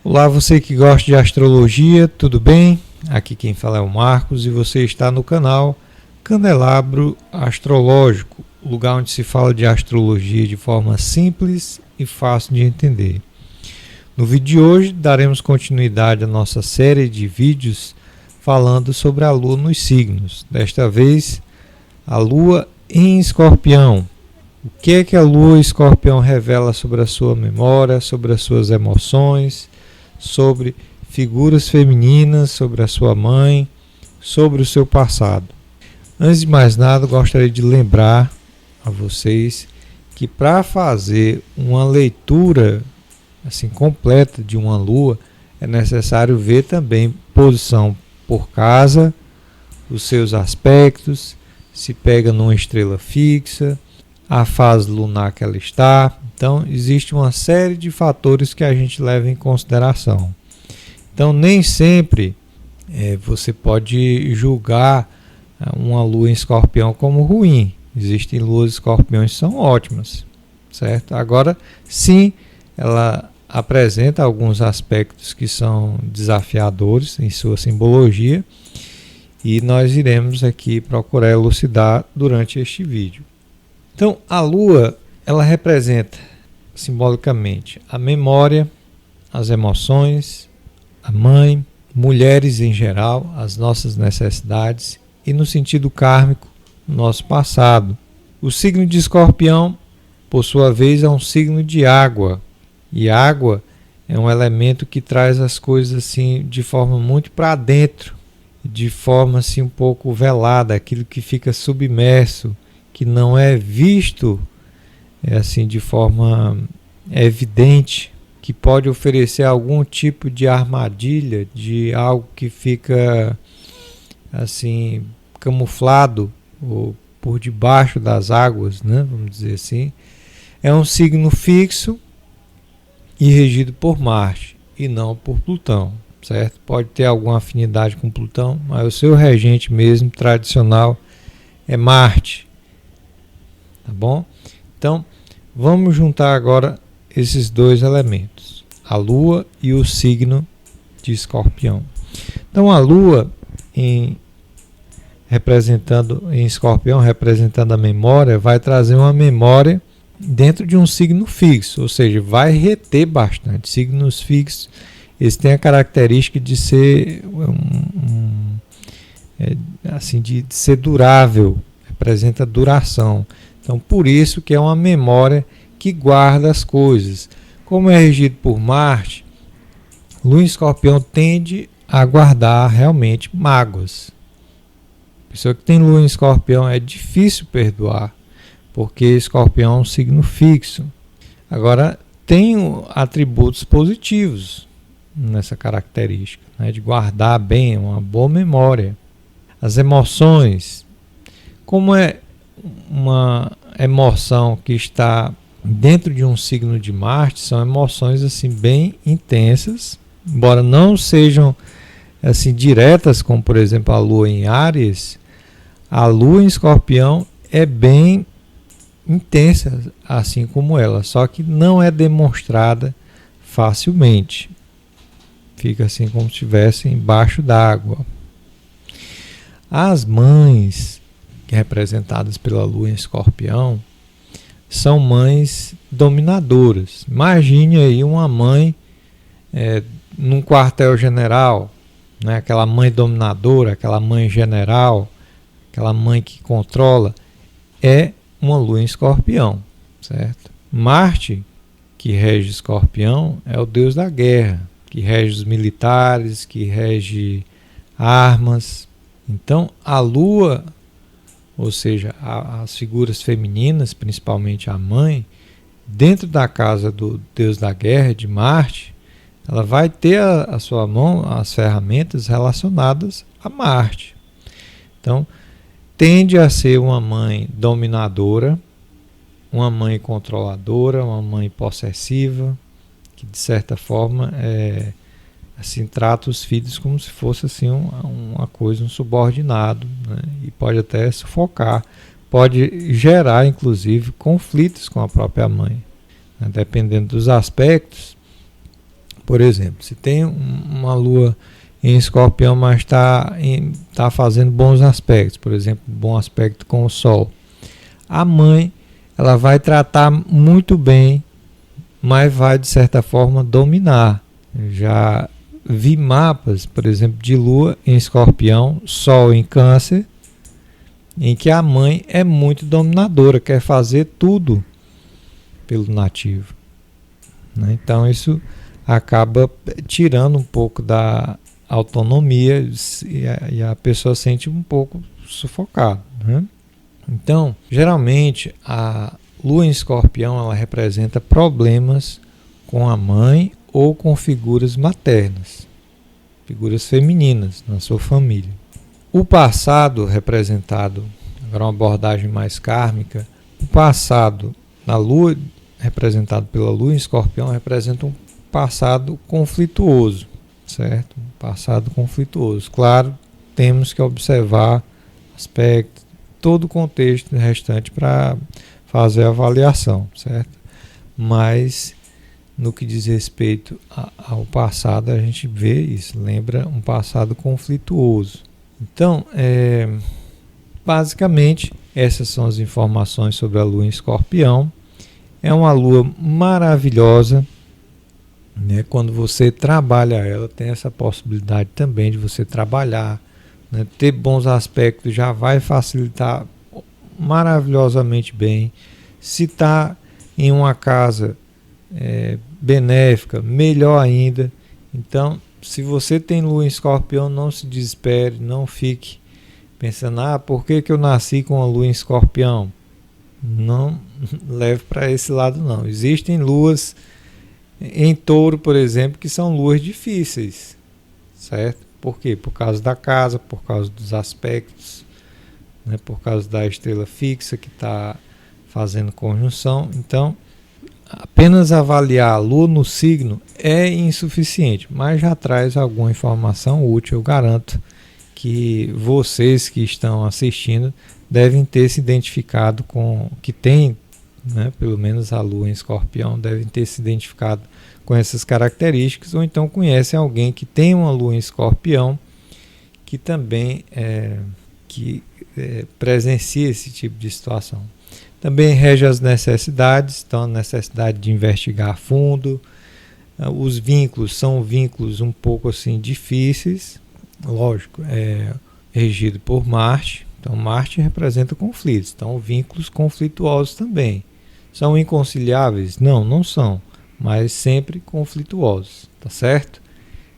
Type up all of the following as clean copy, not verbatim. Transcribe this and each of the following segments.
Olá, você que gosta de astrologia, tudo bem? Aqui quem fala é o Marcos e você está no canal Candelabro Astrológico, lugar onde se fala de astrologia de forma simples e fácil de entender. No vídeo de hoje daremos continuidade à nossa série de vídeos falando sobre a Lua nos signos. Desta vez, a Lua em Escorpião. O que é que a Lua em Escorpião revela sobre a sua memória, sobre as suas emoções, sobre figuras femininas, sobre a sua mãe, sobre o seu passado? Antes de mais nada, gostaria de lembrar a vocês que para fazer uma leitura assim completa de uma lua, é necessário ver também posição por casa, os seus aspectos, se pega numa estrela fixa, a fase lunar que ela está. Então, existe uma série de fatores que a gente leva em consideração. Então, nem sempre você pode julgar uma lua em Escorpião como ruim. Existem luas escorpiões que são ótimas, certo? Agora, sim, ela apresenta alguns aspectos que são desafiadores em sua simbologia e nós iremos aqui procurar elucidar durante este vídeo. Então, a Lua, ela representa simbolicamente a memória, as emoções, a mãe, mulheres em geral, as nossas necessidades e, no sentido kármico, o nosso passado. O signo de Escorpião, por sua vez, é um signo de água. E água é um elemento que traz as coisas assim de forma muito para dentro, de forma assim um pouco velada, aquilo que fica submerso, que não é visto assim de forma evidente, que pode oferecer algum tipo de armadilha, de algo que fica assim camuflado ou por debaixo das águas, né? Vamos dizer assim. É um signo fixo e regido por Marte e não por Plutão, certo? Pode ter alguma afinidade com Plutão, mas o seu regente mesmo tradicional é Marte. Tá bom? Então, vamos juntar agora esses dois elementos, a Lua e o signo de Escorpião. Então, a Lua representando em Escorpião, representando a memória, vai trazer uma memória dentro de um signo fixo, ou seja, vai reter bastante. Signos fixos, eles têm a característica de ser assim, de ser durável, representa duração. Então, por isso que é uma memória que guarda as coisas. Como é regido por Marte, Lua em Escorpião tende a guardar realmente mágoas. A pessoa que tem Lua em Escorpião é difícil perdoar, porque Escorpião é um signo fixo. Agora, tem atributos positivos nessa característica, né, de guardar bem, uma boa memória. As emoções, como é uma emoção que está dentro de um signo de Marte, são emoções assim bem intensas, embora não sejam assim diretas, como por exemplo a Lua em Áries. A Lua em Escorpião é bem intensa, assim como ela, só que não é demonstrada facilmente. Fica assim como se estivesse embaixo d'água. As mães, representadas pela Lua em Escorpião, são mães dominadoras. Imagine aí uma mãe num quartel-general, né? Aquela mãe dominadora, aquela mãe general, aquela mãe que controla, é uma Lua em Escorpião, certo? Marte, que rege Escorpião, é o deus da guerra, que rege os militares, que rege armas. Então, a Lua, ou seja, as figuras femininas, principalmente a mãe, dentro da casa do deus da guerra, de Marte, ela vai ter a sua mão, as ferramentas relacionadas a Marte. Então, tende a ser uma mãe dominadora, uma mãe controladora, uma mãe possessiva, que de certa forma assim, trata os filhos como se fosse assim, uma coisa, um subordinado, né? E pode até sufocar, pode gerar inclusive conflitos com a própria mãe, né? Dependendo dos aspectos, Por exemplo, se tem uma lua em Escorpião, mas tá fazendo bons aspectos, por exemplo, bom aspecto com o Sol, a mãe ela vai tratar muito bem, mas vai de certa forma dominar. Já vi mapas, por exemplo, de lua em Escorpião, Sol em Câncer, em que a mãe é muito dominadora, quer fazer tudo pelo nativo, né? Então isso acaba tirando um pouco da autonomia e a pessoa sente um pouco sufocada, né? Então, geralmente a lua em Escorpião ela representa problemas com a mãe ou com figuras maternas, figuras femininas na sua família. O passado representado, agora uma abordagem mais kármica, o passado na lua, representado pela lua em Escorpião, representa um passado conflituoso, certo? Um passado conflituoso. Claro, temos que observar aspectos, todo o contexto restante para fazer a avaliação, certo? Mas no que diz respeito ao passado, a gente vê isso, lembra um passado conflituoso. Então, basicamente, essas são as informações sobre a lua em Escorpião. É uma lua maravilhosa, né? Quando você trabalha ela, tem essa possibilidade também de você trabalhar, né? Ter bons aspectos já vai facilitar maravilhosamente bem. Se está em uma casa benéfica, melhor ainda. Então, se você tem lua em Escorpião, não se desespere, não fique pensando, por que eu nasci com a lua em Escorpião? Não leve para esse lado não. Existem luas em Touro, por exemplo, que são luas difíceis, certo? Por quê? Por causa da casa, por causa dos aspectos, né? Por causa da estrela fixa que está fazendo conjunção. Então, apenas avaliar a lua no signo é insuficiente, mas já traz alguma informação útil. Eu garanto que vocês que estão assistindo devem ter se identificado com, que tem, né, pelo menos a lua em Escorpião, devem ter se identificado com essas características, ou então conhecem alguém que tem uma lua em Escorpião que também presencia esse tipo de situação. Também rege as necessidades, então a necessidade de investigar a fundo. Os vínculos são vínculos um pouco assim difíceis, lógico, regido por Marte. Então Marte representa conflitos, então vínculos conflituosos também. São inconciliáveis? Não, não são, mas sempre conflituosos, tá certo?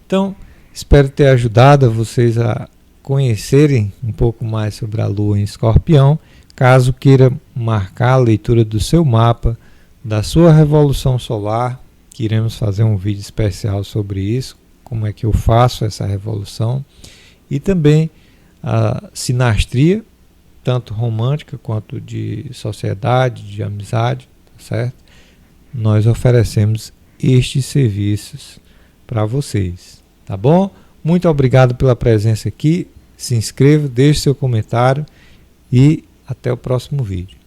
Então, espero ter ajudado a vocês a conhecerem um pouco mais sobre a Lua em Escorpião. Caso queira marcar a leitura do seu mapa, da sua revolução solar, que iremos fazer um vídeo especial sobre isso, como é que eu faço essa revolução, e também a sinastria, tanto romântica quanto de sociedade, de amizade, tá certo? Nós oferecemos estes serviços para vocês, tá bom? Muito obrigado pela presença aqui, se inscreva, deixe seu comentário e até o próximo vídeo.